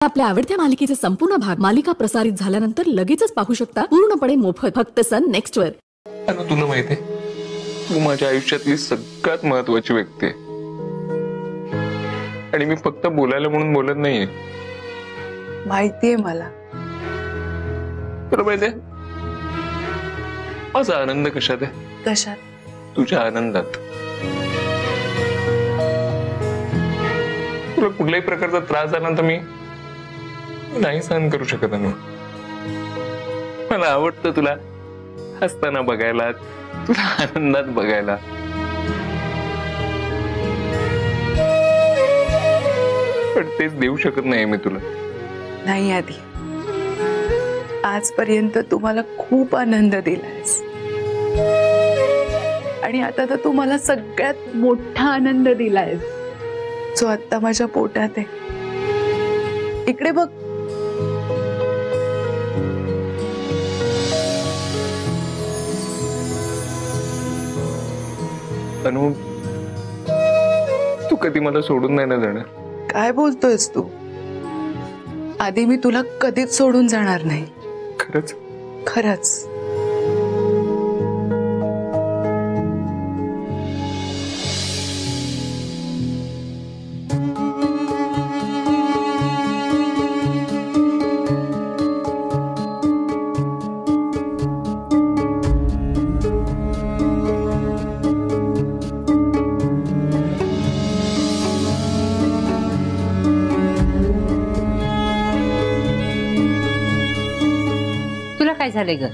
आपल्या आवडत्या मालिकेचे संपूर्ण भाग मालिका प्रसारित झाल्यानंतर लगेचच पाहू शकता पूर्णपणे मोफत फक्त सन नेक्स्ट वर। तुला माहिती आहे, तू माझ्या आयुष्यातली सगळ्यात महत्वाची व्यक्ती आहे आणि मी फक्त बोलायला म्हणून बोलत नाहीये। माहितीये मला। तुला माहितीये माझा आनंद कशात आहे? कशात? तुझ्या आनंदात। तुला कुठल्याही प्रकारचा त्रास झाला तर मी नाही सहन करू शकत अनु। मला आवडतं तुला हसताना बघायला, तुला आनंदात बघायला। पण तेच देऊ शकत नाही मी तुला। नाही आधी, आजपर्यंत तू मला खूप आनंद दिलायस आणि आता तर तू मला सगळ्यात मोठा आनंद दिलायस, जो आता माझ्या पोटात आहे। इकडे बघ। अनु, तू कधी मला सोडून नाही ना जाणार? काय बोलतोयस तू? आधी मी तुला कधीच सोडून जाणार नाही। खरंच? खरंच। काय झाले ग?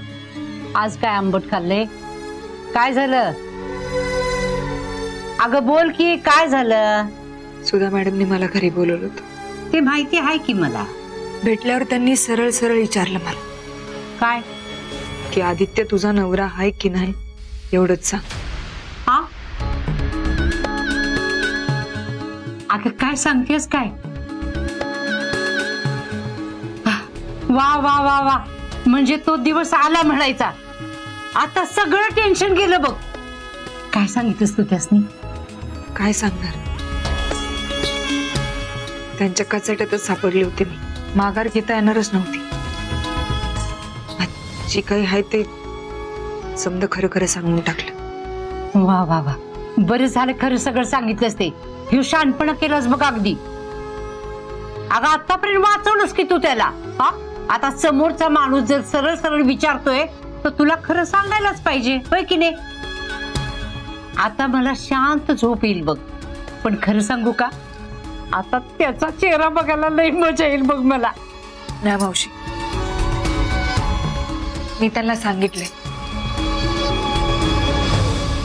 आज काय आंबट खाल्ले? काय झालं? अगं बोल की, काय झालं? सुधा मॅडमनी मला घरी बोलवलं होतं। ते माहिती आहे की मला। भेटल्यावर त्यांनी सरळ सरळ विचारलं मला, काय की आदित्य तुझा नवरा आहे की नाही एवढंच सांग। हा? अगं काय सांगतेस काय? वा वा वा वा, म्हणजे तो दिवस आला म्हणायचा। आता सगळं टेन्शन गेलं बघ। काय सांगितलंस तू त्यासनी? काय सांगणार, त्यांच्या कचाट्यातच सापडली होती मी। माघार घेता येणारच नव्हती। जी काही आहे ते समजा खरं खरं सांगून टाकलं। वा वा वा, बरं झालं खरं सगळं सांगितलंस ते। हे शहाणपणा केलंस बघ अगदी। अगं आतापर्यंत वाचवलंस की तू त्याला। हा, आता समोरचा माणूस जर सरळ सरळ विचारतोय तर तुला खरं सांगायलाच पाहिजे, होय की नाही? आता मला शांत झोप येईल बघ। पण खरं सांगू का, आता त्याचा चेहरा बघायला लई मजा येईल बघ मला। नाही मावशी, मी त्यांना सांगितले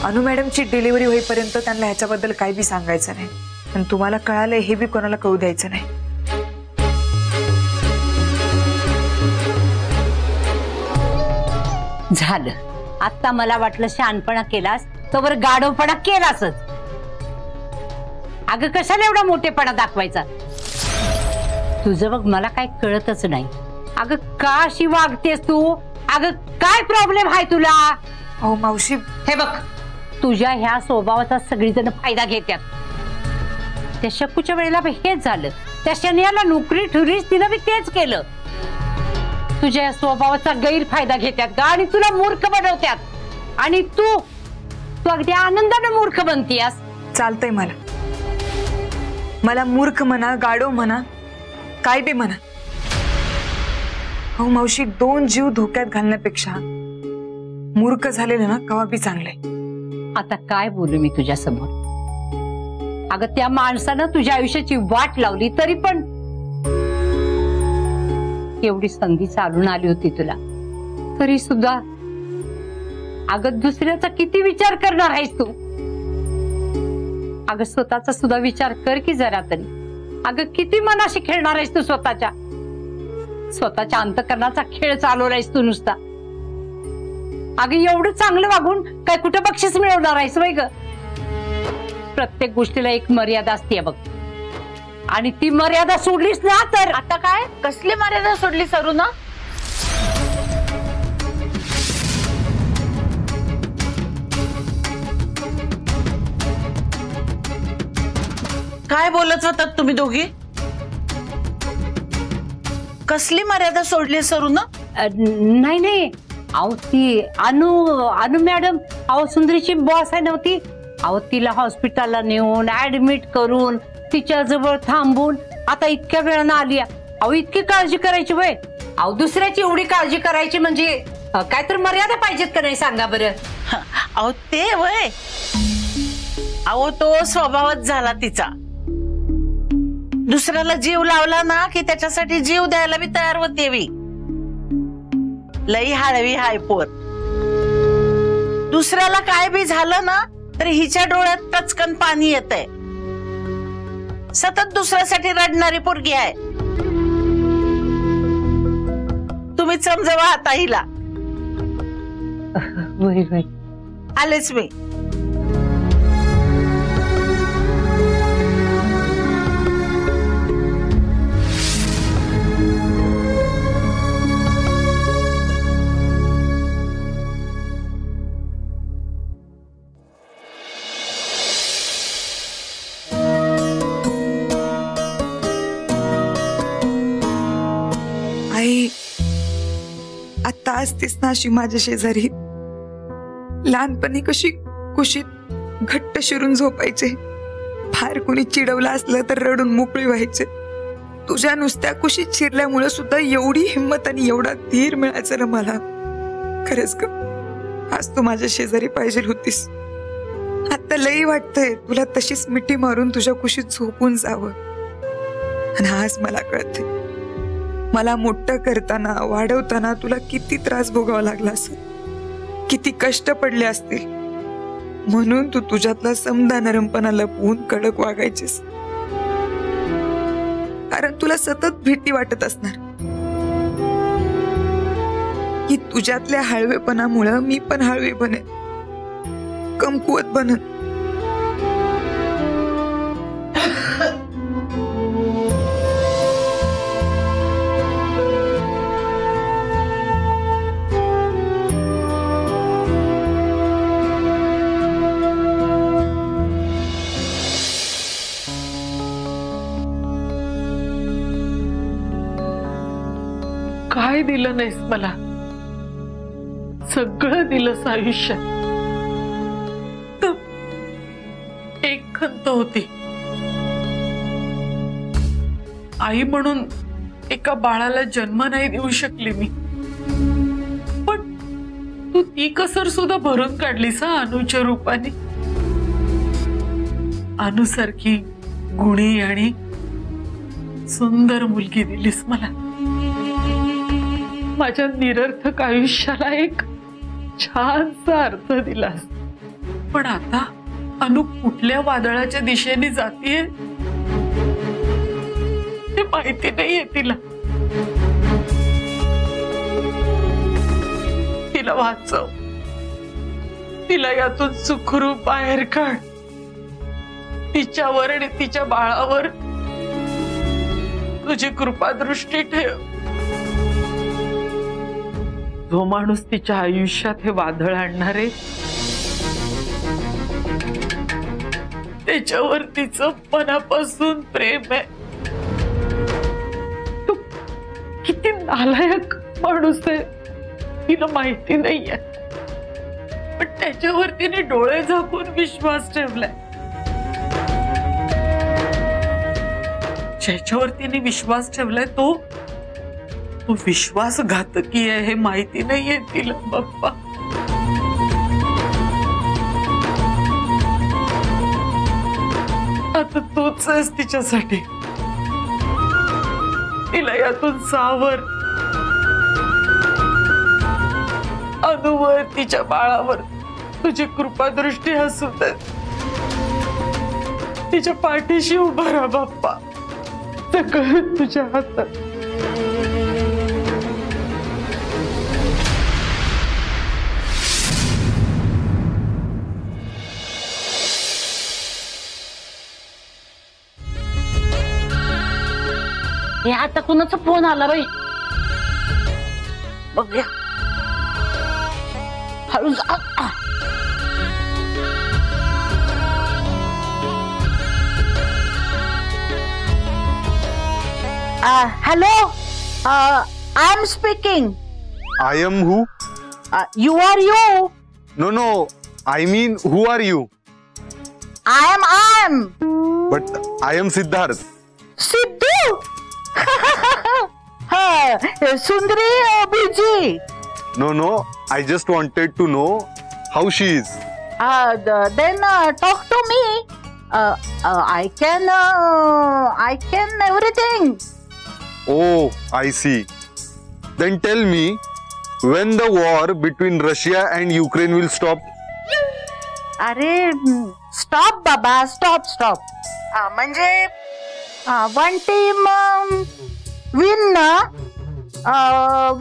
अनु मॅडमची डिलिव्हरी होईपर्यंत त्यांना ह्याच्याबद्दल काही बी सांगायचं नाही। पण तुम्हाला कळालंय हे बी कोणाला कळू द्यायचं नाही। झालं, आता मला वाटलं शहाणपणा केलास तर गाढवपणा केलासच। अगं कशाला एवढा मोठेपणा दाखवायचा? तुझं बघ मला काय कळतच नाही। अगं का अशी वागतेस तू? अगं काय प्रॉब्लेम आहे तुला? हो मावशी, हे बघ, तुझ्या ह्या स्वभावाचा सगळीजण फायदा घेतात। त्या शक्कूच्या वेळेला हेच झालं, त्या शनियाला नोकरी ठुरीस तिनं बी तेच केलं। तुझ्या स्वभावाचा गैरफायदा घेतात का आणि तुला मूर्ख बनवतात। आणि तू अगदी आनंदाने मूर्ख बनतीयास। चालतंय मला मूर्ख म्हणा, गाढव म्हणा, काय बी म्हणा। हो मावशी, दोन जीव धोक्यात घालण्यापेक्षा मूर्ख झालेलं ना कवा बी चांगलंय। आता काय बोलू मी तुझ्या समोर? अगं त्या माणसानं तुझ्या आयुष्याची वाट लावली, तरी पण एवढी संधी चालून आली होती तुला, तरी सुद्धा अगं दुसऱ्याचा किती विचार करणार आहेस तू? अगं स्वतःचा सुद्धा विचार कर की जरा तरी। अगं किती मनाशी खेळणार आहेस तू? स्वतःच्या अंतकरणाचा खेळ चालवलायस तू नुसता। अगं एवढं चांगलं वागून काय कुठं बक्षीस मिळवणार आहेस वय ग? प्रत्येक गोष्टीला एक मर्यादा असते बघ, आणि ती मर्यादा सोडलीस ना तर। आता काय कसली मर्यादा सोडली अरुणा? काय बोलत होतात तुम्ही दोघी? कसली मर्यादा सोडली सरू ना? नाही नाही, अहो ती अनु मॅडम, अहो सुंदरीची बॉस आहे नव्हती, अहो तिला हॉस्पिटलला नेऊन ऍडमिट करून तिच्या जवळ थांबून आता इतक्या वेळानं आली. अहो इतकी काळजी करायची वय? अहो दुसऱ्याची एवढी काळजी करायची म्हणजे काय तर मर्यादा पाहिजेत का नाही सांगा बरं. अहो ते वय, अहो तो स्वभावच झाला तिचा. दुसऱ्याला जीव लावला ना की त्याच्यासाठी जीव द्यायला बी तयार होते वी. लई हळवी हाय पोर. दुसऱ्याला काय बी झालं ना तर हिच्या डोळ्यात टचकन पाणी येतंय. सतत दुसऱ्यासाठी रडणारी पोरगी आहे. तुम्ही समजावा आता हिला. वय वय आलेच मी. आई, आता असतीस ना अशी माझ्या शेजारी. लहानपणी कशी कुशीत घट्ट शिरून झोपायचे. फार कुणी चिडवलं असलं तर रडून मोकळी व्हायचे. तुझ्या नुसत्या कुशीत शिरल्यामुळे सुद्धा एवढी हिंमत आणि एवढा धीर मिळायचा ना मला. खरंच ग, आज तू माझ्या शेजारी पाहिजे होतीस. आता लई वाटतंय तुला तशीच मिठी मारून तुझ्या कुशीत झोपून जावं. आणि आज मला कळते, मला मोठं करताना वाढवताना तुला किती त्रास भोगावा लागला असेल, किती कष्ट पडले असतील. म्हणून तू तुझ्यातला समदा नरमपणा लपवून कडक वागायचीस. कारण तुला सतत भीती वाटत असणार की तुझ्यातल्या हळवेपणामुळं मी पण हळवी बनेन, कमकुवत बनन. काय दिलं नाहीस मला, सगळं दिलंस आयुष्यात. एक खंत होती, आई म्हणून एका बाळाला जन्म नाही देऊ शकले मी. पण तू ती कसर सुद्धा भरून काढलीस हा अनुच्या रूपाने. अनुसारखी गुणी आणि सुंदर मुलगी दिलीस मला. माझ्या निरर्थक आयुष्याला एक छानसा अर्थ दिलास. पण आता अनु कुठल्या वादळाच्या दिशेने जातीये ते माहिती नाहीये तिला. तिला वाचव, तिला यातून सुखरूप बाहेर काढ. तिच्यावर आणि तिच्या बाळावर तुझी कृपादृष्टी ठेव. जो माणूस तिच्या आयुष्यात हे वादळ आणणारे, त्याच्यावर तिचं मनापासून प्रेम आहे. तू किती नालायक माणूस आहे तिला माहिती नाहीये, पण त्याच्यावर तिने डोळे झाकून विश्वास ठेवलाय. ज्याच्यावर तिने विश्वास ठेवलाय तो विश्वासघातकी आहे हे माहिती नाहीये तिला बाप्पा. आता तूच आहेस तिच्यासाठी. तिला यातून सावर. अनुवर, तिच्या बाळावर तुझी कृपादृष्टी असू दे. तिच्या पाठीशी उभा राहा बाप्पा. सगळं तुझ्या हातात. हे आता कुणाचा फोन आला बाई? बघूया. हळू जा. Hello, I am speaking. I am who? You are you. No. I mean, who are you? I am. But I am Siddharth. Siddhu. सुंदरी busy. No. I just wanted to know how she is. Then talk to me. I can everything. Oh, I see. Then tell me, when the war between Russia and Ukraine will stop? अरे stop बाबा, stop. म्हणजे one team win ना,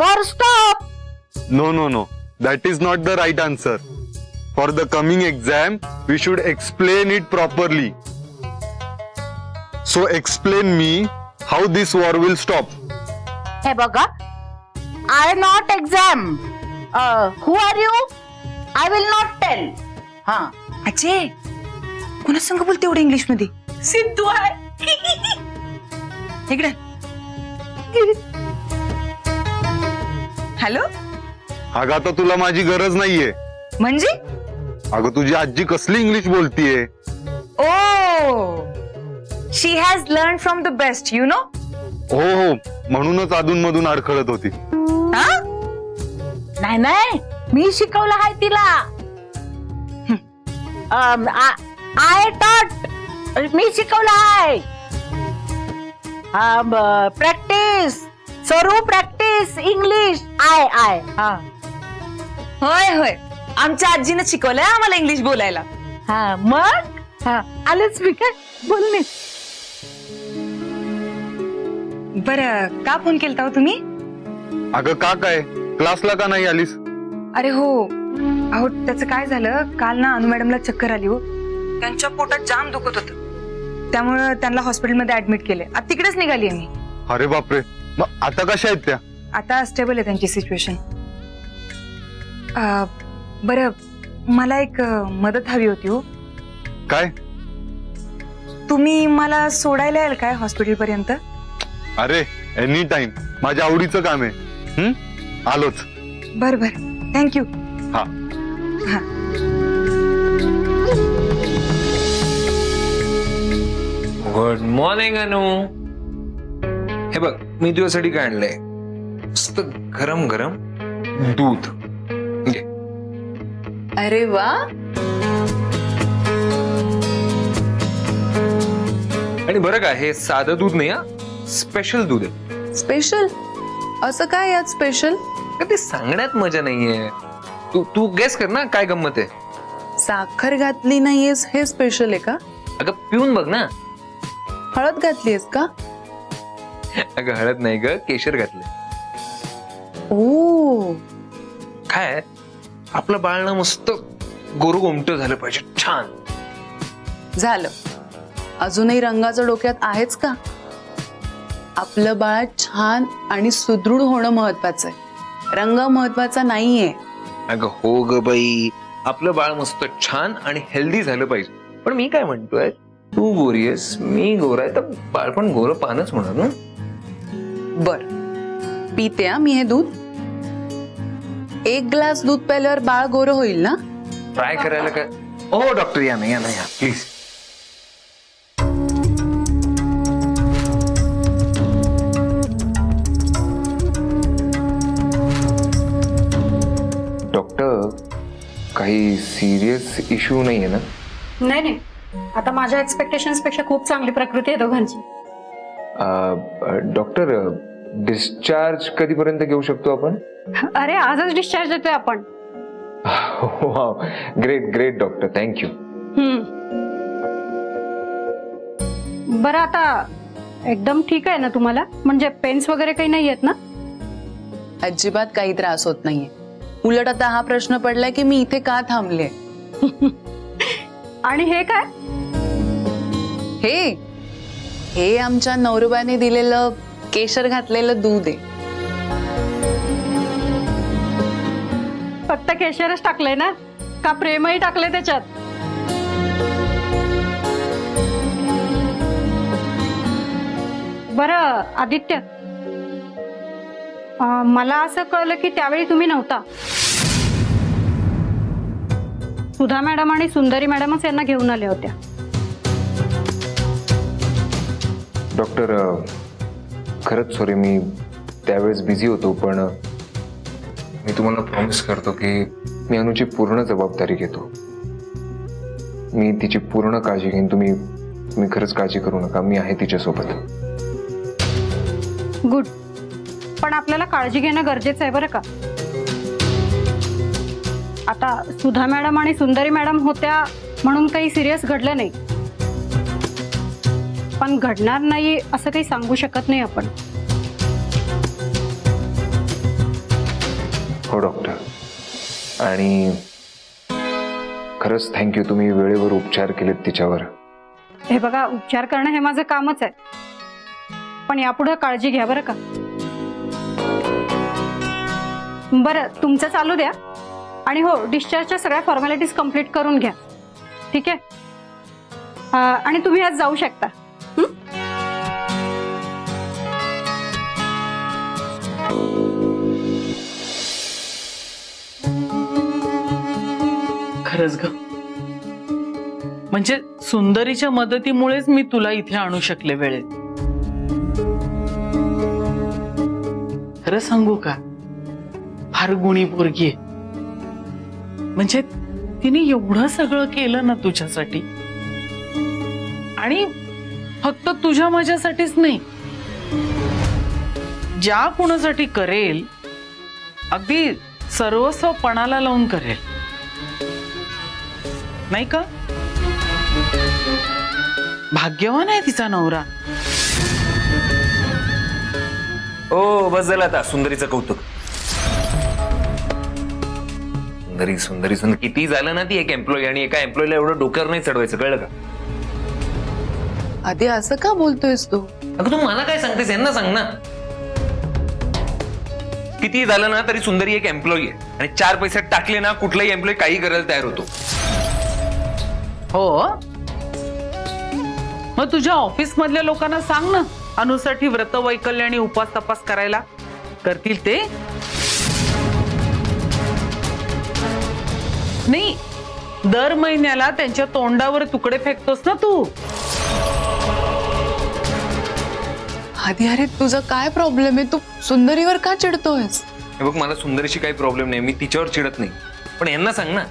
war stop. No. That is not the right answer. For the coming exam, we should explain it properly. So explain me how this war will stop. हे बघा, I not exam. Who are you? I will not tell. हा. अजय कोणा संग बोलते एवढं English मध्ये? सिद्धू आहे. इकडे. हॅलो. अगं आता तुला माझी गरज नाहीये. म्हणजे अगं तुझी आजी कसली इंग्लिश बोलतीये. Oh she has learn from the best you know. हो म्हणूनच अधून मधून अडखळत होती. नाही मी शिकवलं आहे तिला. आय टॉट. मी शिकवलं आहे. प्रॅक्टिस सरू, प्रॅक्टिस इंग्लिश. आय. होय आमच्या आजीनं शिकवलंय आम्हाला इंग्लिश बोलायला. हा मग आलेच मी काय बोलणे. बरं का फोन केलता हो तुम्ही? अगं का काय क्लासला का नाही आलीस? अरे हो अहो त्याचं काय झालं, काल ना अनु मॅडमला चक्कर आली हो. त्यांच्या पोटात जाम दुखत होतं, त्यामुळे त्यांना हॉस्पिटलमध्ये ऍडमिट केले. आता तिकडेच निघाली मी. अरे बापरे, मग आता कशा आहेत त्या? आता स्टेबल आहे त्यांची सिच्युएशन. बरं मला एक मदत हवी होती हो. काय? तुम्ही मला सोडायला याल काय हॉस्पिटल पर्यंत? अरे एनी टाइम, माझ्या आवडीचं काम आहे. आलोच. बर थँक्यू. हा. गुड मॉर्निंग अनु. हे बघ मी तुझ्यासाठी काय आणलंय, मस्त गरम गरम दूध. अरे वा. आणि बरं का, हे साधं दूध नाही हा, स्पेशल दूध आहे. स्पेशल? असं काय यात स्पेशल? ते सांगण्यात मजा नाहीये. तू गेस कर ना काय गंमत आहे. साखर घातली नाहीयेस हे स्पेशल आहे का? अगं पिऊन बघ ना. हळद घातलीयस का? अगं हळद नाही ग, केशर घातलंय. ओ काय आपलं बाळ ना मस्त गोरगोमट झालं पाहिजे, छान झालं. अजूनही रंगाचं डोक्यात आहेच का? आपलं बाळ छान आणि सुदृढ होणं महत्वाचं आहे, रंग महत्वाचा नाहीये. अगं हो ग बाई, आपलं बाळ मस्त छान आणि हेल्दी झालं पाहिजे. पण मी काय म्हणतोय, तू गोरी आहेस, मी गोरा आहे, तर बाळ पण गोरं पानच होणार ना. बर पिते मी हे दूध. 1 ग्लास दूध प्यायल्यावर बाळ गोरं होईल ना? ट्राय करायला काय. ओ डॉक्टर या ना प्लीज. डॉक्टर काही सिरियस इश्यू नाहीये ना? नाही, आता माझ्या एक्सपेक्टेशन्स पेक्षा खूप चांगली प्रकृती आहे दोघांची. डॉक्टर डिस्चार्ज कधीपर्यंत घेऊ शकतो आपण? अरे आजच डिस्चार्ज देतोय आपण. Great doctor, thank you. बरं आता एकदम ठीक आहे ना तुम्हाला? म्हणजे पेन्स वगैरे काही नाही आहेत ना? अजिबात काही त्रास होत नाहीये. उलट आता हा प्रश्न पडलाय की मी इथे का थांबले. आणि हे काय? हे आमच्या नवरोबाने दिलेलं केशर घातलेलं दूध आहे. फक्त केशरच टाकलंय ना, का प्रेमही टाकलंय त्याच्यात? बरं आदित्य, मला असं कळलं की त्यावेळी तुम्ही नव्हता. सुधा मॅडम आणि सुंदरी मॅडमच यांना घेऊन आल्या होत्या. डॉक्टर, खरंच सॉरी, मी त्यावेळेस बिझी होतो, पण मी तुम्हाला प्रॉमिस करतो की मी अनुची पूर्ण जबाबदारी घेतो. मी तिची पूर्ण काळजी घेईन. तुम्ही खरंच काळजी करू नका, मी आहे तिच्यासोबत. गुड. पण आपल्याला काळजी घेणं गरजेचं आहे बरं का. आता सुधा मॅडम आणि सुंदरी मॅडम होत्या म्हणून काही सिरियस घडलं नाही, पण घडणार नाही असं काही सांगू शकत नाही आपण. हो डॉक्टर, आणि खरंच थँक्यू, तुम्ही वेळेवर उपचार केलेत तिच्यावर. हे बघा, उपचार करणं हे माझं कामच आहे, पण यापुढे काळजी घ्या बरं का. बरं, तुमचं चालू द्या, आणि हो, डिस्चार्जच्या सगळ्या फॉर्मॅलिटीज कम्प्लीट करून घ्या. ठीक आहे? आणि तुम्ही आज जाऊ शकता. खरंच ग, म्हणजे सुंदरीच्या मदतीमुळेच मी तुला इथे आणू शकले वेळेत. खरं सांगू का, फार गुणी पोरगी आहे. म्हणजे तिने एवढं सगळं केलं ना तुझ्यासाठी, आणि फक्त तुझ्या माझ्यासाठीच नाही, ज्या कुणासाठी करेल अगदी सर्वस्व पणाला लावून करेल, नाही का? भाग्यवान आहे तिचा नवरा. ओ बस झालं आता सुंदरीचं कौतुक. सुंदरी सुंदरी सुंदर किती झालं ना, ती एक एम्प्लॉई, आणि एका एम्प्लॉईला एवढं डोक्यावर नाही चढवायचं, कळलं का? आधी असं का बोलतोयस तू? अगं तू मला काय सांगतेस, यांना सांग ना. किती झालं ना तरी सुंदरी एक एम्प्लॉई आहे, आणि 4 पैसे टाकले ना कुठलाही एम्प्लॉई काही करायला तयार होतो. हो, मग तुझ्या ऑफिस मधल्या लोकांना सांग ना, अनुसाठी व्रत वैकल्य आणि उपास तपास करायला. करतील ते? नाही, दर महिन्याला त्यांच्या तोंडावर तुकडे फेकतोस ना तू. आधी अरे तुझा काय प्रॉब्लेम आहे? तू सुंदरीवर का चिडतोयस? हे बघ, मला सुंदरीशी काही प्रॉब्लेम नाही, मी तिच्यावर चिडत नाही, पण यांना सांग ना.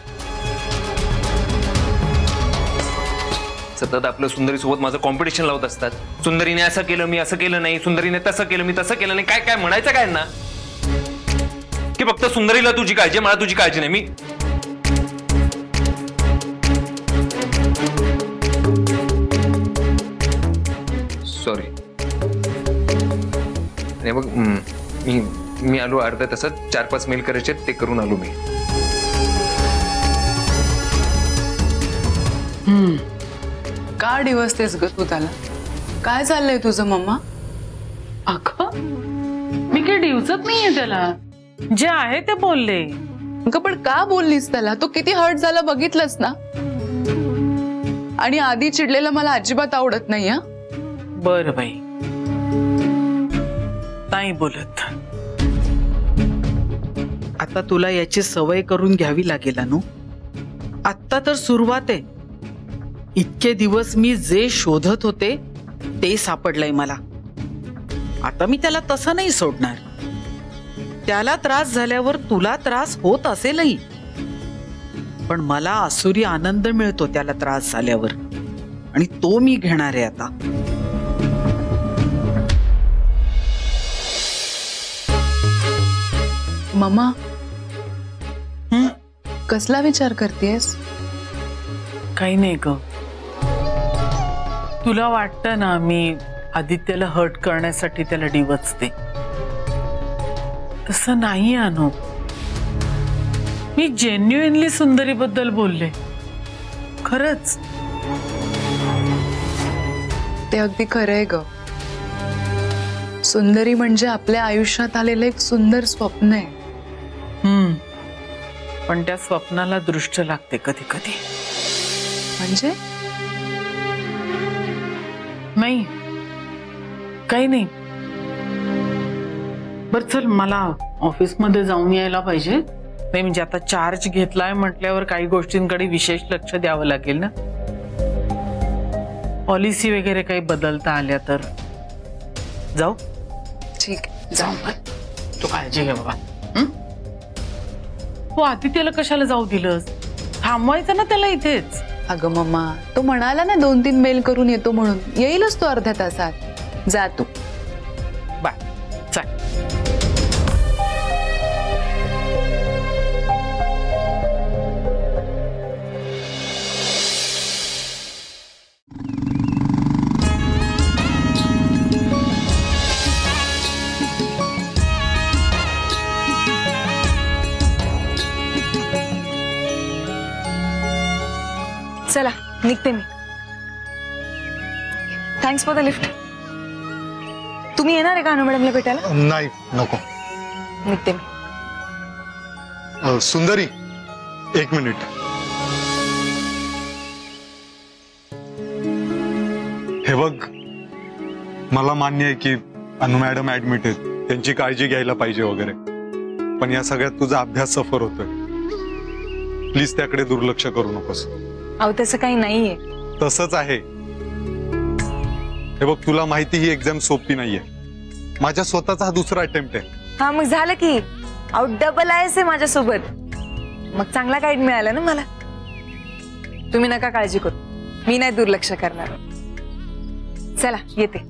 सतत आपलं सुंदरी सोबत माझं कॉम्पिटिशन लावत असतात. सुंदरीने असं केलं, मी असं केलं नाही, सुंदरीने तसं केलं, मी तसं केलं नाही. काय काय म्हणायचं काय यांना? की फक्त सुंदरीला तुझी काळजी, मला तुझी काळजी नाही. मी सॉरी. आणि बघ, मी आलो अर्ध्या तासात. 4-5 मेल करायचे, ते करून आलो मी. का डिवसतेस ग तू त्याला? काय चाललंय तुझं मम्मा? अगं, मी काही डिवचत नाहीये त्याला, जे आहे ते बोलले. पण का बोललीस त्याला? तो किती हर्ट झाला बघितलंस ना. आणि आधी चिडलेलं मला अजिबात आवडत नाही. हा बरं बाई, नाही बोलत. आता तुला याची सवय करून घ्यावी लागेल अनु. आत्ता तर सुरुवात आहे. इतके दिवस मी जे शोधत होते ते सापडलंय मला. आता मी त्याला तसं नाही सोडणार. त्याला त्रास झाल्यावर तुला त्रास होत असेलही, पण मला आसुरी आनंद मिळतो त्याला त्रास झाल्यावर, आणि तो मी घेणार आहे आता. मम्मा, कसला विचार करतेस? काही नाही ग. तुला वाटतं ना मी आदित्यला हर्ट करण्यासाठी त्याला डिवचते. तसं नाही अनु. मी जेन्युइनली सुंदरी बद्दल बोलले, खरंच. ते अगदी खरंय ग. सुंदरी म्हणजे आपल्या आयुष्यात आलेलं एक सुंदर स्वप्न आहे. पण त्या स्वप्नाला दृष्ट लागते कधी कधी. म्हणजे? नाही, काही नाही. बर चल, मला ऑफिसमध्ये जाऊन यायला पाहिजे. नाही म्हणजे आता चार्ज घेतलाय म्हटल्यावर काही गोष्टींकडे विशेष लक्ष द्यावं लागेल ना. पॉलिसी वगैरे काही बदलता आल्या तर जाऊ. ठीक आहे, जाऊ. तू काळजी घे बाबा. तू आदित्यला कशाला जाऊ दिलंस? थांबवायचं ना त्याला इथेच. अगं मम्मा, तो म्हणाला ना 2-3 मेल करून येतो म्हणून. येईलच तो अर्ध्या तासात. जा तू. बाय. चल. चला निघते मी. Thanks for the lift. तुम्ही येणार आहे का अनु मॅडमला भेटायला? नाही, नको. निघते मी. सुंदरी, 1 मिनिट. हे बघ, मला मान्य आहे की अनु मॅडम ऍडमिट आहेत, त्यांची काळजी घ्यायला पाहिजे वगैरे, पण या सगळ्यात तुझा अभ्यास सफर होतोय. प्लीज त्याकडे दुर्लक्ष करू नकोस. अहो तसं काही नाहीये. तसंच आहे. हे बघ, तुला माहिती ही एक्झाम सोपी नाहीये. माझ्या स्वतःचा हा दुसरा अटेम्प्ट आहे. हा मग झालं की. अहो डबल आहे माझ्यासोबत. मग चांगला गाईड मिळाला ना मला. तुम्ही नका काळजी करू, मी नाही दुर्लक्ष करणार. चला येते.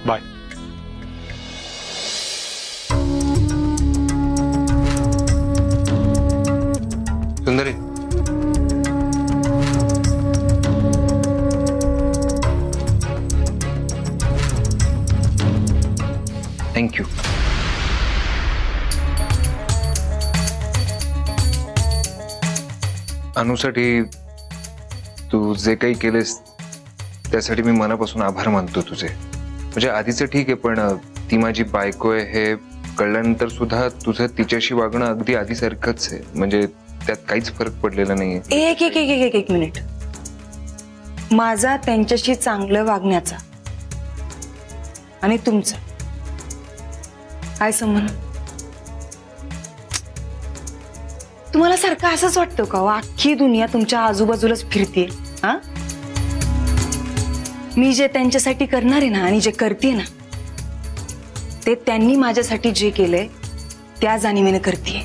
बाय. सुंदरी, थँक्यू. अनुसाठी तू जे काही केलेस त्यासाठी मी मनापासून आभार मानतो तुझे. म्हणजे आधीचं ठीक आहे, पण ती माझी बायको आहे हे कळल्यानंतर सुद्धा तुझं तिच्याशी वागणं अगदी आधीसारखंच आहे. म्हणजे त्यात काहीच फरक पडलेला नाहीये. एक मिनिट. माझा त्यांच्याशी चांगलं वागण्याचा आणि तुमचं काय संबंध? तुम्हाला सारखं असंच वाटतं का अख्खी दुनिया तुमच्या आजूबाजूलाच फिरते? हा, मी जे त्यांच्यासाठी करणार आहे ना आणि जे करते ना ते त्यांनी माझ्यासाठी जे केलंय त्या जाणीवेने करते,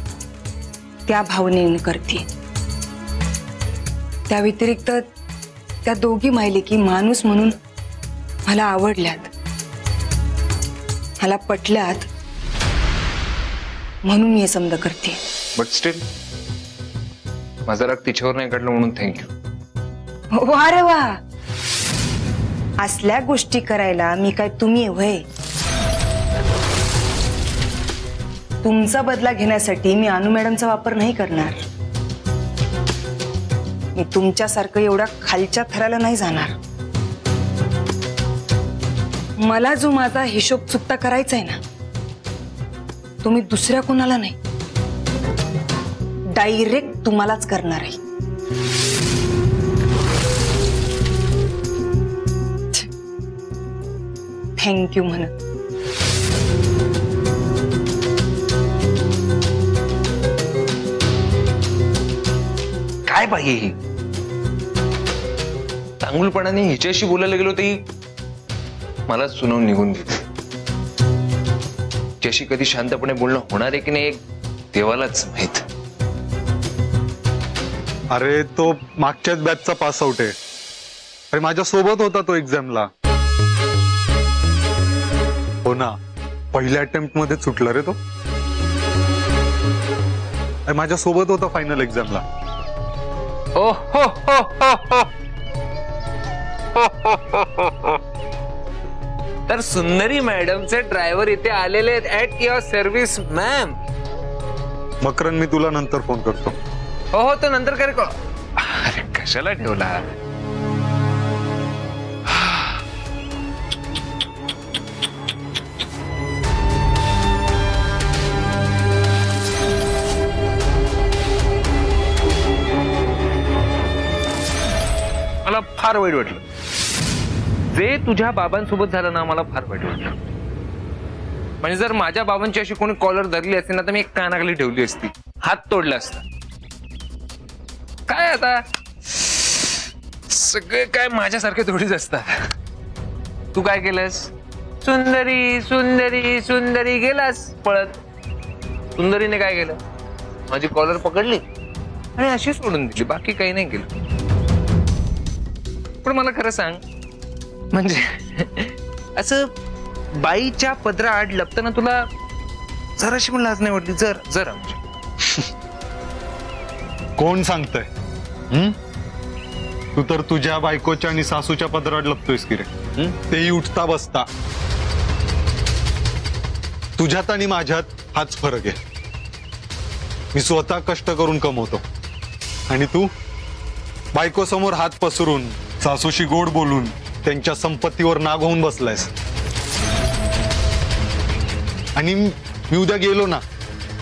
त्या भावनेने करते. त्या व्यतिरिक्त त्या दोघी माहिले की माणूस म्हणून मला आवडल्यात, मला पटल्यात, म्हणून मी हे समजा करते. बट स्टील माझा राग तिच्यावर नाही काढला म्हणून थँक्यू. वा रे वा. असल्या गोष्टी करायला मी काय तुम्ही वय? तुमचा बदला घेण्यासाठी मी अनु मॅडमचा वापर नाही करणार. मी तुमच्यासारखं एवढ्या खालच्या थराला नाही जाणार. मला जो माझा हिशोब चुकता करायचा आहे ना, तुम्ही दुसऱ्या कोणाला नाही, डायरेक्ट तुम्हालाच करणार आहे. थँक्यू म्हणत. काय पाहिजे ही चांगुलपणाने हिच्याशी बोलायला गेलो ती मला सुनावून निघून गेली. ज्याशी कधी शांतपणे बोलणं होणार आहे की नाही देवालाच माहित. अरे तो मागच्याच बॅचचा पास आउट आहे. अरे माझ्या सोबत होता तो एक्झामला. हो ना, पहिल्या अटेम्प्ट मध्ये सुटला रे तो. अरे माझ्या सोबत होता फायनल एक्झामला. हो हो हो हो हो. तर सुंदरी मॅडमचे ड्रायव्हर इथे आलेले आहेत. At your service ma'am. Makaran, मी तुला नंतर फोन करतो. हो हो, तो नंतर करे. अरे कशाला ठेवला? मला फार वाईट वाटलं. जे तुझ्या बाबांसोबत झालं ना, मला फार वाईट वाटलं. म्हणजे जर माझ्या बाबांची अशी कोणी कॉलर धरली असती ना तर मी एक कानाखाली ठेवली असती, हात तोडला असता. काय आता सगळे काय माझ्यासारखे थोडीच असतात. तू काय केलंस? सुंदरी सुंदरी सुंदरी गेलास पळत. सुंदरीने काय केलं? माझी कॉलर पकडली आणि अशी सोडून दिली, बाकी काही नाही केलं. पण मला खरं सांग, म्हणजे असं बाईच्या पदरा आड लपताना तुला जराशी पण लाज नाही वाटली? जरा कोण सांगतंय? तू तर तुझ्या बायकोच्या आणि सासूच्या पदरात लपतोयस की रे. तेही उठता बसता. तुझ्यात आणि माझ्यात हाच फरक आहे. मी स्वतः कष्ट करून कमवतो आणि तू बायको समोर हात पसरून सासूशी गोड बोलून त्यांच्या संपत्तीवर नाग होऊन बसलायस. आणि मी उद्या गेलो ना,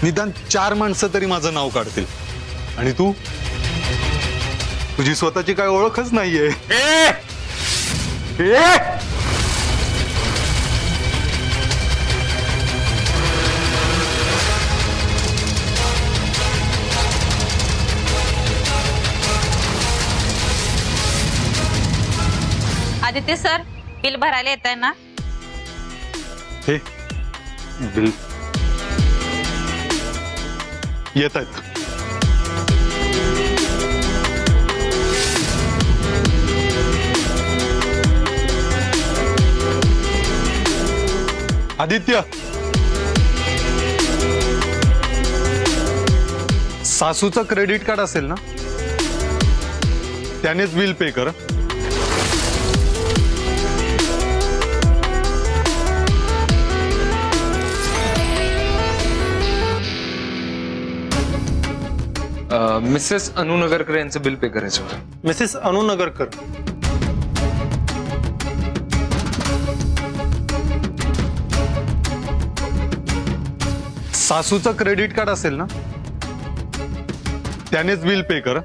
निदान 4 माणसं तरी माझं नाव काढतील. आणि तू, तुझी स्वतःची काय ओळखच नाहीये. आदित्य सर, बिल भरायला येत आहे ना? हे बिल येत आहेत. आदित्य, सासूचं क्रेडिट कार्ड असेल ना, त्यानेच बिल पे कर. मिसेस अनु नगरकर यांचं बिल पे करायचं. मिसेस अनु नगरकर. सासूचं क्रेडिट कार्ड असेल ना, त्यानेच बिल पे कर.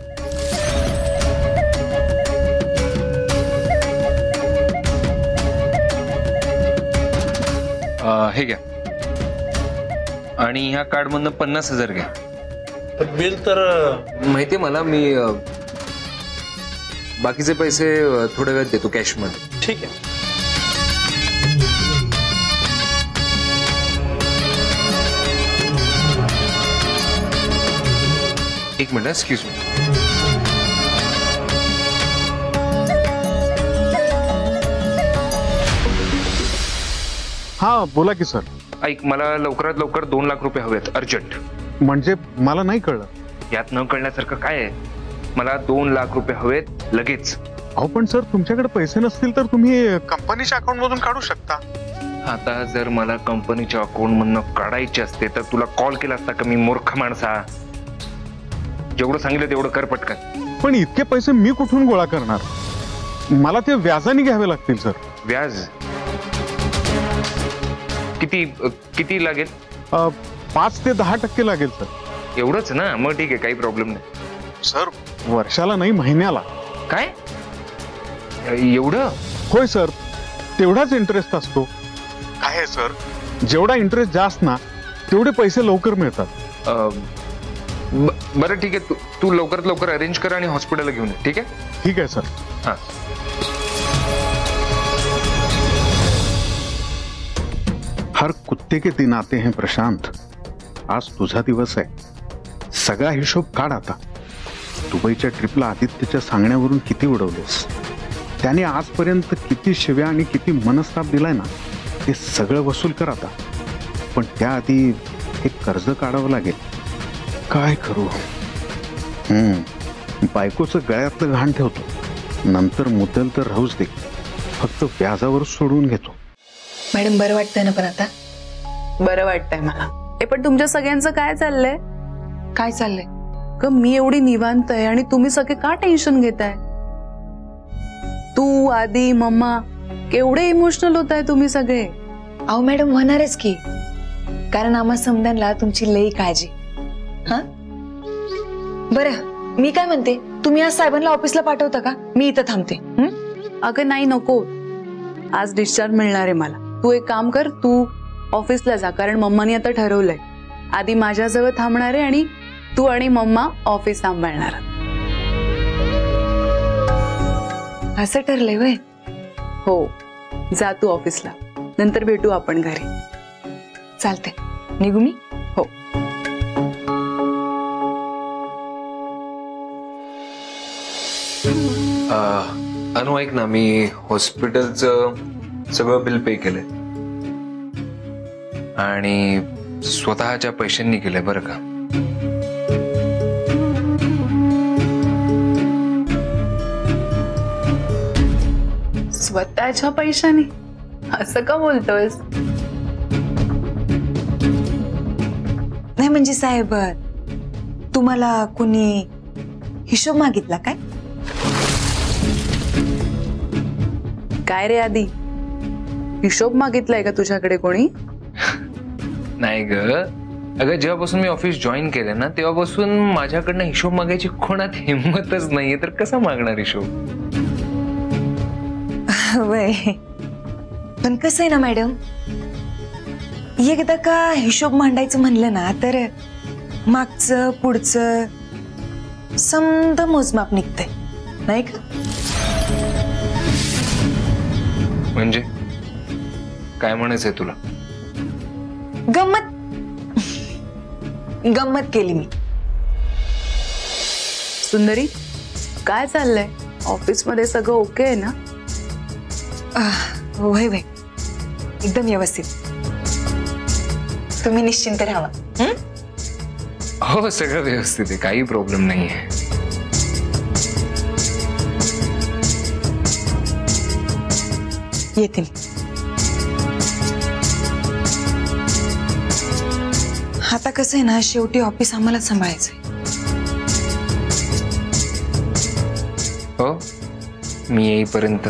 हे घ्या. आणि ह्या कार्ड मधनं 50,000 घ्या. बिल तर माहितीये मला, मी बाकीचे पैसे थोड्या वेळात देतो कॅश मध्ये. ठीक आहे. एक मिनिट, एक्सक्यूज मी. हा बोला की सर. ऐक, मला लवकरात लवकर 2 लाख रुपये हवेत, अर्जंट. म्हणजे मला नाही कळलं. यात न कळण्यासारखं काय आहे? मला 2 लाख रुपये हवेत लगेच. अहो पण सर, तुमच्याकडे पैसे नसतील तर तुम्ही कंपनीच्या अकाउंट मधून काढू शकता. आता जर मला कंपनीच्या अकाउंट मधनं काढायचे असते तर तुला कॉल केला असता का मी, मूर्ख माणसा? जेवढं सांगितलं तेवढं कर पटकन. पण इतके पैसे मी कुठून गोळा करणार? मला ते व्याजाने घ्यावे लागतील सर. व्याज किती लागेल? 5 ते 10% लागेल सर. एवढंच ना? मग ठीक आहे, काही प्रॉब्लेम नाही. सर, वर्षाला नाही, महिन्याला. काय एवढं? होय सर, तेवढाच इंटरेस्ट असतो. काय आहे सर, जेवढा इंटरेस्ट जास्त ना तेवढे पैसे लवकर मिळतात. बरं ठीक आहे, तू लवकरात लवकर अरेंज कर आणि हॉस्पिटलला घेऊन ये. ठीक आहे? ठीक आहे सर. हा. हर कुत्ते के दिन आते हैं प्रशांत. आज तुझा दिवस आहे. सगळा हिशोब काढ आता. दुबईच्या ट्रिपला आदित्यच्या सांगण्यावरून किती उडवलेस. त्याने आजपर्यंत किती शिव्या आणि किती मनस्ताप दिलाय ना, ते सगळं वसूल कर आता. पण त्याआधी एक कर्ज काढावं लागेल. काय करू? बायकोचं गळ्यातलं घाण ठेवतो, नंतर मुद्दल तर राहूच दे, फक्त व्याजावर सोडून घेतो. मॅडम, बरं वाटतंय ना? पण आता बरं वाटतंय मला. पण तुमच्या सगळ्यांचं काय चाललंय? काय चाललंय ग? मी एवढी निवांत आहे आणि तुम्ही सगळे का टेन्शन घेताय? तू, आदी, मम्मा, केवढे इमोशनल होताय तुम्ही सगळे. अहो मॅडम, होणारच की, कारण आम्हा समजायला तुमची लई काळजी. हा बरं, मी काय म्हणते, तुम्ही आज साहेबांना ऑफिसला पाठवता का? मी इथं थांबते. अगं नाही, नको. आज डिस्चार्ज मिळणार आहे मला. तू एक काम कर, तू ऑफिसला जा, कारण मम्मानी आता ठरवलंय आधी माझ्याजवळ थांबणार आहे आणि तू आणि मम्मा ऑफिस सांभाळणार. असं ठरलंय वय? हो, जा तू ऑफिसला, नंतर भेटू आपण घरी. चालते, निघू मी? हो. अनु ऐक ना, मी हॉस्पिटलचं सगळं बिल पे केलंय आणि स्वतःच्या पैशांनी केलंय बरं का. स्वतःच्या पैशाने? असं का बोलतोयस? नाही म्हणजे साहेब, तुम्हाला कुणी हिशोब मागितला काय? काय रे आधी, हिशोब मागितलाय का तुझ्याकडे कोणी? नाही ग, अगं जेव्हापासून मी ऑफिस जॉईन केलं ना तेव्हापासून माझ्याकडनं हिशोब मागायची कोणात हिंमतच नाहीये, तर कसा मागणार हिशोब? वय पण कसं आहे ना मॅडम, एकदा का हिशोब मांडायचं म्हणलं ना तर मागचं पुढचं समद मोजमाप निघतंय, नाही का? म्हणजे काय म्हणायचंय तुला? गंमत केली मी. सुंदरी, काय चाललंय? ऑफिस मध्ये सगळं ओके आहे ना? वय वय, एकदम व्यवस्थित. तुम्ही निश्चिंत राहा. हो, सगळं व्यवस्थित आहे, काही प्रॉब्लेम नाहीये. येतील. आता कसं आहे ना, शेवटी ऑफिस आम्हाला सांभाळायचंय. हो, मी येईपर्यंत.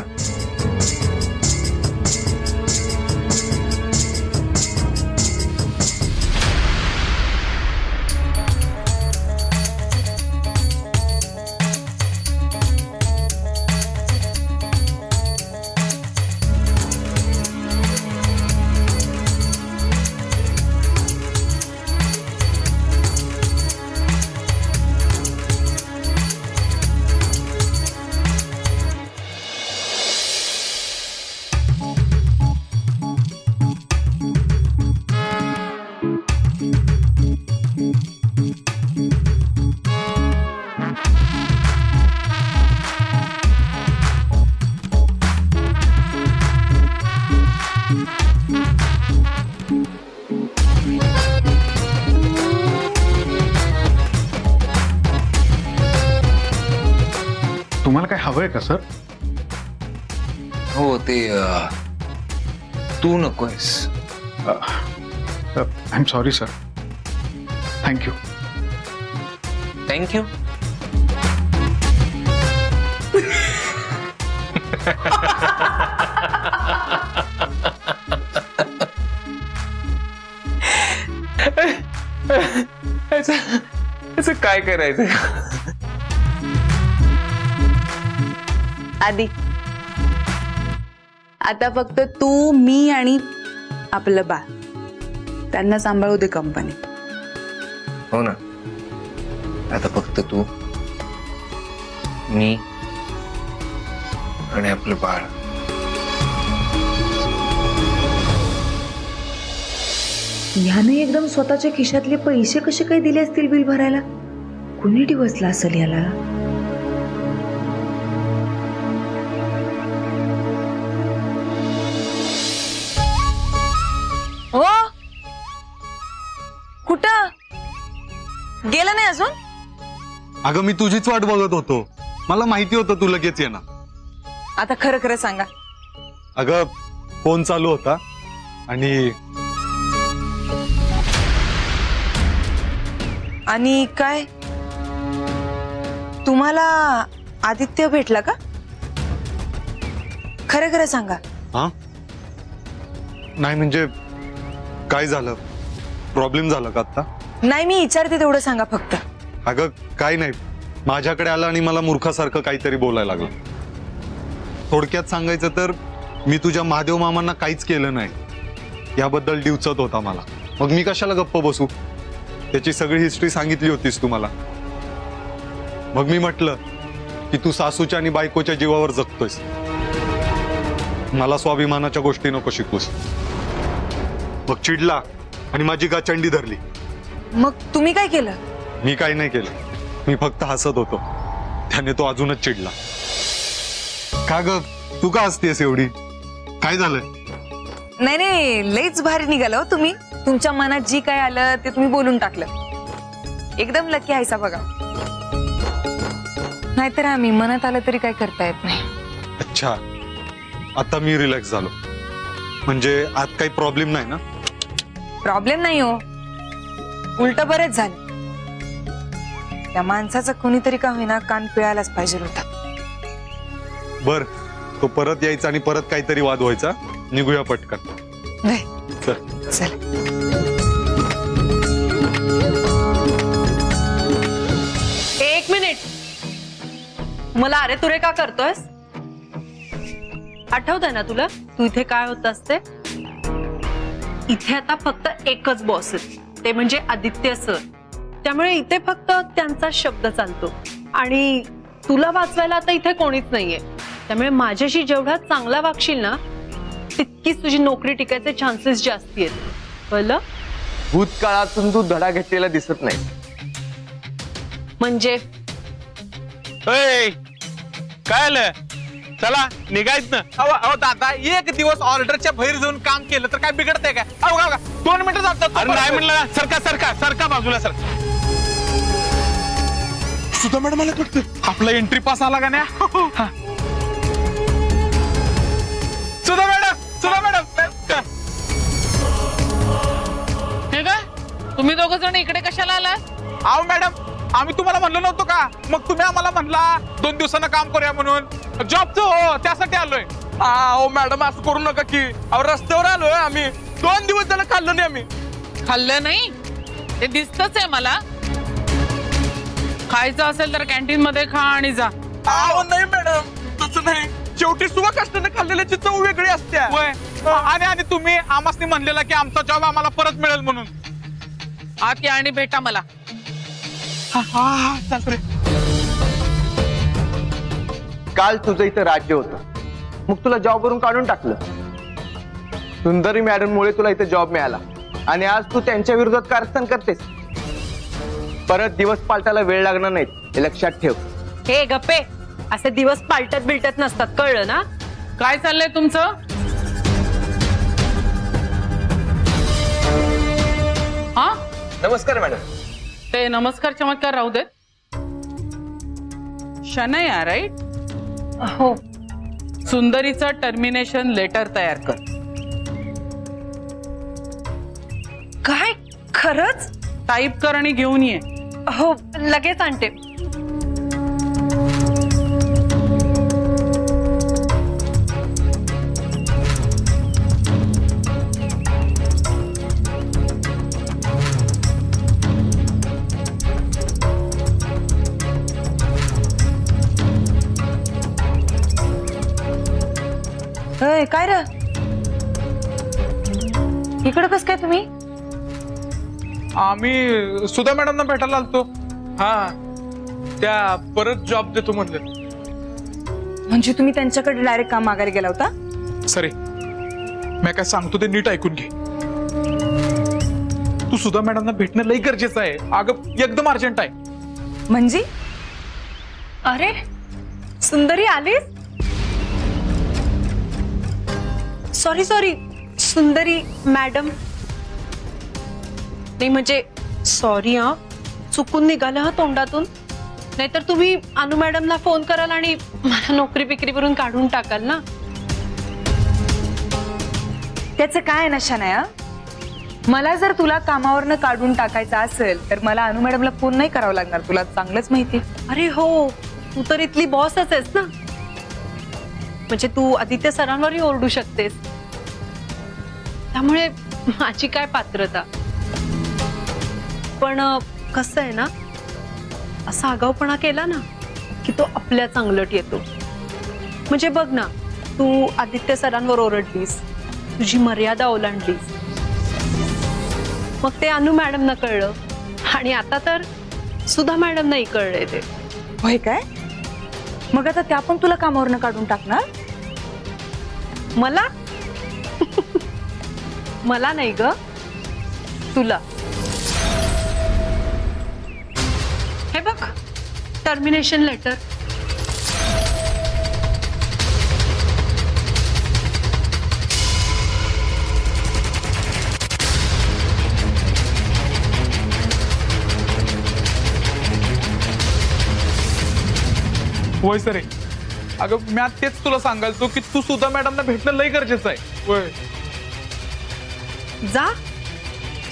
तुम्हाला काय हवंय का सर? हो, ते तू नकोयस. I am sorry sir. Thank you. Thank you. काय करायचं आधी? आता फक्त तू, मी आणि आपलं बाळ, त्यांना सांभाळू दे कंपनी. हो ना, आता फक्त तू, मी आणि आपलं बाळ. ह्याने एकदम स्वतःच्या खिशातले पैसे कसे काय दिले असतील बिल भरायला? कुणी डिवचला असेल याला? हो, कुठं गेला नाही अजून? अगं मी तुझीच वाट बघत होतो, मला माहिती होतं तू लगेच येणार. आता खरं खरं सांगा. अगं फोन चालू होता आणि काय तुम्हाला आदित्य भेटला का? खरं खरं सांगा. हा, नाही म्हणजे काय झालं? प्रॉब्लेम झाला का आता? नाही, मी विचारते तेवढं सांगा फक्त. अगं काय नाही, माझ्याकडे आला आणि मला मूर्खासारखं काहीतरी बोलायला लागलं. थोडक्यात सांगायचं तर मी तुझ्या महादेव मामांना काहीच केलं नाही, याबद्दल डिवचत होता मला. मग मी कशाला गप्प बसू? त्याची सगळी हिस्ट्री सांगितली होतीस तू मला. मग मी म्हटलं की तू सासूच्या आणि बायकोच्या जीवावर जगतोयस, मला स्वाभिमानाच्या गोष्टी नको शिकूस. मग चिडला आणि माझी गाचंडी धरली. मग तुम्ही काय केलं? मी काही नाही केलं, मी फक्त हसत होतो. त्याने तो अजूनच चिडला. का ग, तू का हसतेस एवढी? काय झालं? नाही नाही, लईच भारी निघालं हो तुम्ही. तुमच्या मनात जी काय आलं ते तुम्ही बोलून टाकलं. एकदम लकी आहेसा बघा. नाहीतर आम्ही मनात आलं तरी काय करता येत नाही. अच्छा, आता मी रिलॅक्स झालो. म्हणजे आज काही प्रॉब्लेम नाही ना? प्रॉब्लेम नाही हो, उलट बरेच झालं. त्या माणसाचा कोणीतरी का होईना कान पिळायलाच पाहिजे होता. बर, तो परत यायचा आणि परत काहीतरी वाद व्हायचा. निघूया पटकन. चल चल. एक मिनिट, मला अरे तुरे का करतोयस? आठवतंय ना तुला तू इथे काय होत असते? इथे आता फक्त एकच बॉस आहे, ते म्हणजे आदित्य सर. त्यामुळे इथे फक्त त्यांचा शब्द चालतो आणि तुला वाचवायला आता इथे कोणीच नाहीये. त्यामुळे माझ्याशी जेवढा चांगला वागशील ना तितकीच तुझी नोकरी टिकायचे चान्सेस जास्ती आहेत. कळलं? भूतकाळातून तू धडा घेतलेला दिसत नाही. म्हणजे काय आलं? चला निघायच ना. अहो दादा, एक दिवस ऑर्डरच्या बाहेर जाऊन काम केलं तर काय बिघडतंय काय? अहो 2 मिनिटं जातात. नाही म्हणलं सरका सरका सरका बाजूला सर. सुधा मॅडम मला वाटतं आपला एंट्री पास आला का नाही? सुधा मॅडम, सुधा मॅडम. हे का तुम्ही दोघं जण इकडे कशाला आला? अहो मॅडम, आम्ही तुम्हाला म्हणलो नव्हतो का? मग तुम्ही आम्हाला म्हणला 2 दिवसांना काम करूया म्हणून. जॉबचं हो, त्यासाठी आलोय. अहो मॅडम, असं करू नका की. अहो रस्त्यावर आलोय आम्ही. 2 दिवस झालं खाल्लं नाही आम्ही. खाल्लं नाही ते दिसतच आहे मला. खायचं असेल तर कॅन्टीन मध्ये खा आणि जा. अहो नाही मॅडम, तसं नाही. शेवटी सुद्धा कष्टाने खाल्लेल्याची चव वेगळी असते. आणि तुम्ही आम्हाला म्हणलेला की आमचा जॉब आम्हाला परत मिळेल म्हणून. आत या आणि भेटा मला. काल तुझं इथं राज्य होतं, मग तुला जॉबवरून काढून टाकलं. सुंदरी मॅडम मुळे तुला इथं जॉब मिळाला आणि आज तू त्यांच्या विरोधात कारस्थान करतेस. परत दिवस पालटायला वेळ लागणार नाहीत, हे लक्षात ठेव. हे गप्पे, असे दिवस पालटत बिलटत नसतात, कळलं ना? काय चाललंय तुमचं? हा, नमस्कार मॅडम. ते नमस्कार चमत्कार राहू देत. शनया राईट? हो. सुंदरीचं टर्मिनेशन लेटर तयार कर. काय? खरंच? टाईप कर आणि घेऊन ये. हो, लगेच आणते. काय रे, इकडं कस काय तुम्ही? आम्ही सुधा मॅडमना भेटायला आलतो. हा, त्या परत जॉब देतो म्हणले. म्हणजे तुम्ही त्यांच्याकडे डायरेक्ट काम मागायला गेला होता? सरे, मी काय सांगतो ते नीट ऐकून घे. तू सुधा मॅडमना भेटणं लई गरजेचं आहे. अगं एकदम अर्जंट आहे. म्हणजे? अरे सुंदरी आलीस? सॉरी सॉरी, सुंदरी मॅडम नाही, म्हणजे सॉरी हा, चुकून निघालं हा तोंडातून. नाहीतर तुम्ही अनु मॅडमला फोन कराल आणि मला नोकरी बिक्रीवरून काढून टाकाल ना. त्याचं काय ना शनाया, मला जर तुला कामावरनं काढून टाकायचं असेल तर मला अनु मॅडमला फोन नाही करावं लागणार, तुला चांगलंच माहिती. अरे हो, तू तर इथली बॉसच आहेस ना, म्हणजे तू आदित्य सरांवरही ओरडू शकतेस. त्यामुळे माझी काय पात्रता. पण कसं आहे ना, असा आगाऊपणा केला ना की तो आपल्या चांगलट येतो. म्हणजे बघ ना, तू आदित्य सरांवर ओरडलीस, तुझी मर्यादा ओलांडलीस, मग ते अनु मॅडमना कळलं आणि आता तर सुधा मॅडमनाही कळलंय ते. होय काय? मग आता त्या पण तुला कामावरनं काढून टाकणार? मला मला नाही ग, तुला. हे बघ, टर्मिनेशन लेटर. होय सर. अगं मी आज तेच तुला सांगायचो की तू सुद्धा मॅडमना भेटणं लय गरजेचं आहे. होय. जा,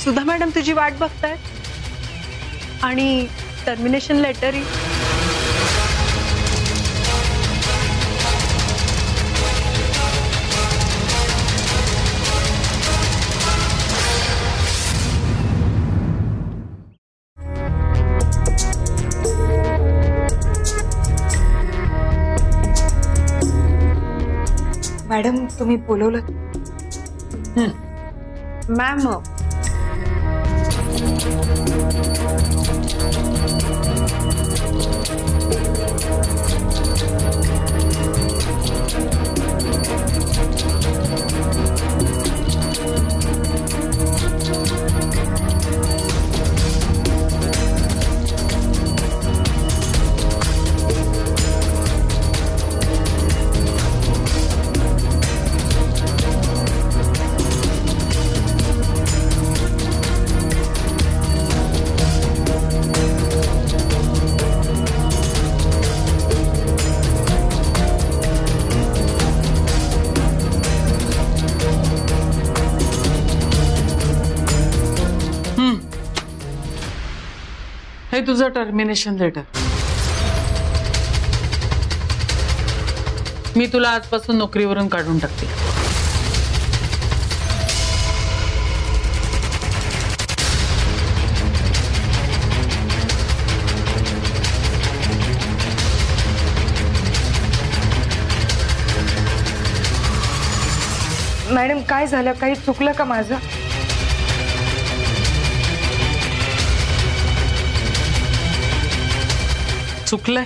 सुधा मॅडम तुझी वाट बघतायत आणि टर्मिनेशन लेटरही. मॅडम तुम्ही बोलवलं? मॅम, हे तुझं टर्मिनेशन लेटर. मी तुला आजपासून नोकरीवरून काढून टाकते. मॅडम काय झालं? काही चुकलं का माझं? चुकलंय?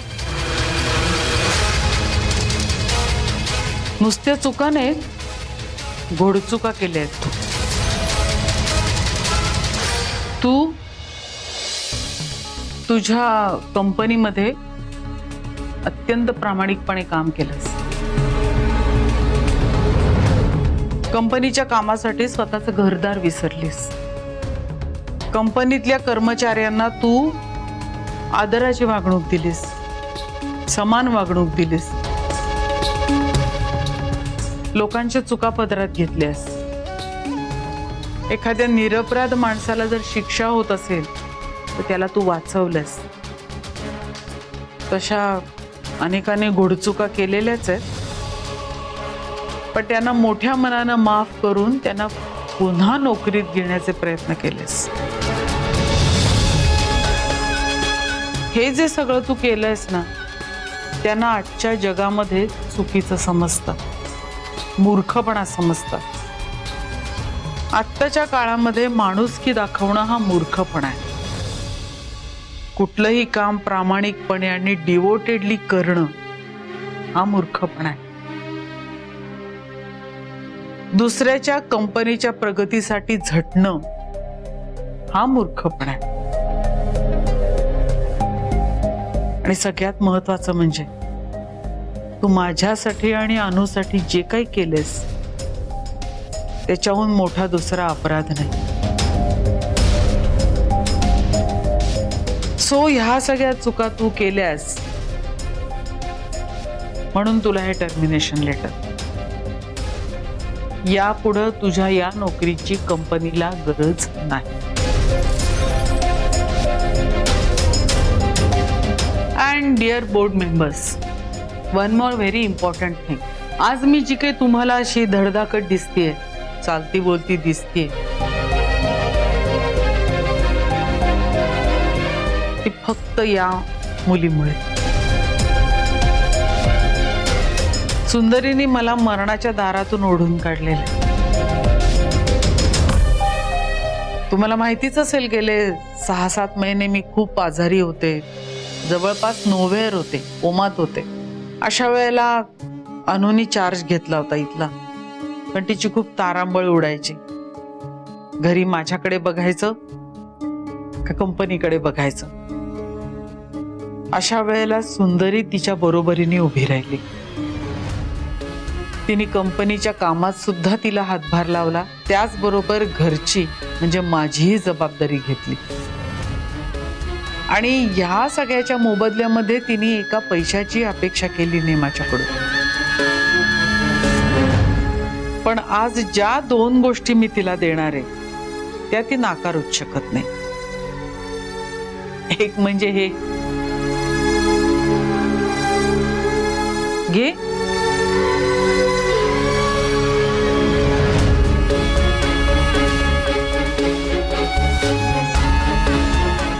नुसत्या चुका नाहीत, घोडचुका केल्या आहेत तू. तुझ्या कंपनीमध्ये अत्यंत प्रामाणिकपणे काम केलंस. कंपनीच्या कामासाठी स्वतःचं घरदार विसरलीस. कंपनीतल्या कर्मचाऱ्यांना तू आदराची वागणूक दिलीस, समान वागणूक दिलीस. लोकांच्या चुका पदरात घेतल्यास. एखाद्या निरपराध माणसाला जर शिक्षा होत असेल तर त्याला तू वाचवलंस. तशा अनेकांनी घोडचुका केलेल्याच आहेत, पण त्यांना मोठ्या मनानं माफ करून त्यांना पुन्हा नोकरीत घेण्याचे प्रयत्न केलेस. हे जे सगळं तू केलंयस ना, त्यांना आजच्या जगामध्ये चुकीचं समजतात, मूर्खपणा समजतात. आत्ताच्या काळामध्ये माणुसकी दाखवणं हा मूर्खपणा आहे. कुठलंही काम प्रामाणिकपणे आणि डिवोटेडली करणं हा मूर्खपणा आहे. दुसऱ्याच्या कंपनीच्या प्रगतीसाठी झटणं हा मूर्खपणा आहे. आणि सगळ्यात महत्वाचं म्हणजे तू माझ्यासाठी आणि अनुसाठी जे काही केलेस त्याच्याहून मोठा दुसरा अपराध नाही. सो ह्या सगळ्या चुका तू केल्यास म्हणून तुला हे टर्मिनेशन लेटर. यापुढे तुझ्या या नोकरीची कंपनीला गरज नाही. And dear board members, one more very important thing. आज मी जी काही तुम्हाला अशी धडधाकट दिसतेय, चालती बोलती दिसतेय, ती फक्त या मुलीमुळे. सुंदरीने मला मरणाच्या दारातून ओढून काढलेलं. तुम्हाला माहितीच असेल गेले 6-7 महिने मी खूप आजारी होते, जवळपास नोव्हेअर होते, कोमात होते. अशा वेळेला अनुनी चार्ज घेतला होता इथला, पण तिची खूप तारांबळ उडायची. घरी माझ्याकडे बघायचं का कंपनीकडे बघायचं. अशा वेळेला सुंदरी तिच्या बरोबरीने उभी राहिली. तिने कंपनीच्या कामात सुद्धा तिला हातभार लावला, त्याचबरोबर घरची म्हणजे माझीही जबाबदारी घेतली. आणि ह्या सगळ्याच्या मोबदल्यामध्ये तिने एका पैशाची अपेक्षा केली नाही माझ्याकडून. पण आज ज्या 2 गोष्टी मी तिला देणार आहे त्या ती नाकारूच शकत नाही. एक म्हणजे हे घे,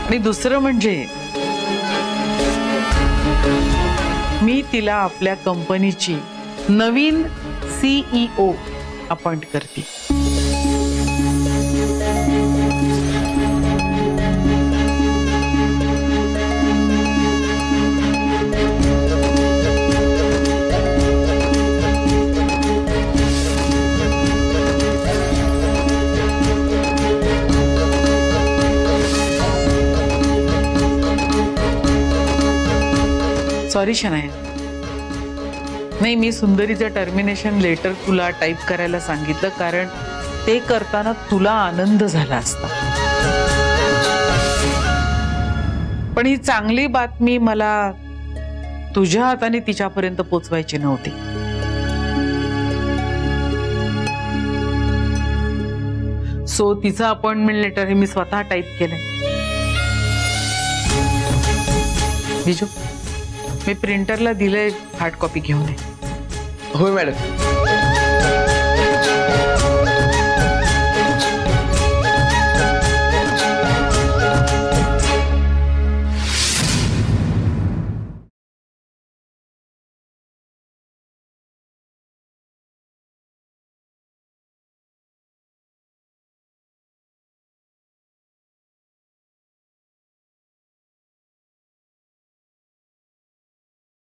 आणि दुसरं म्हणजे मी तिला आपल्या कंपनीची नवीन CEO अपॉइंट करते. सॉरी शनाया, नाही, मी सुंदरीचं टर्मिनेशन लेटर तुला टाईप करायला सांगितलं कारण ते करताना तुला आनंद झाला असता. पण ही चांगली बातमी मला तुझ्या हाताने तिच्यापर्यंत पोचवायची नव्हती. सो तिचं अपॉइंटमेंट लेटर हे मी स्वतः टाईप केलंय. बिजू, मी प्रिंटरला दिलंय, हार्ड कॉपी घेऊन ये. होय मॅडम.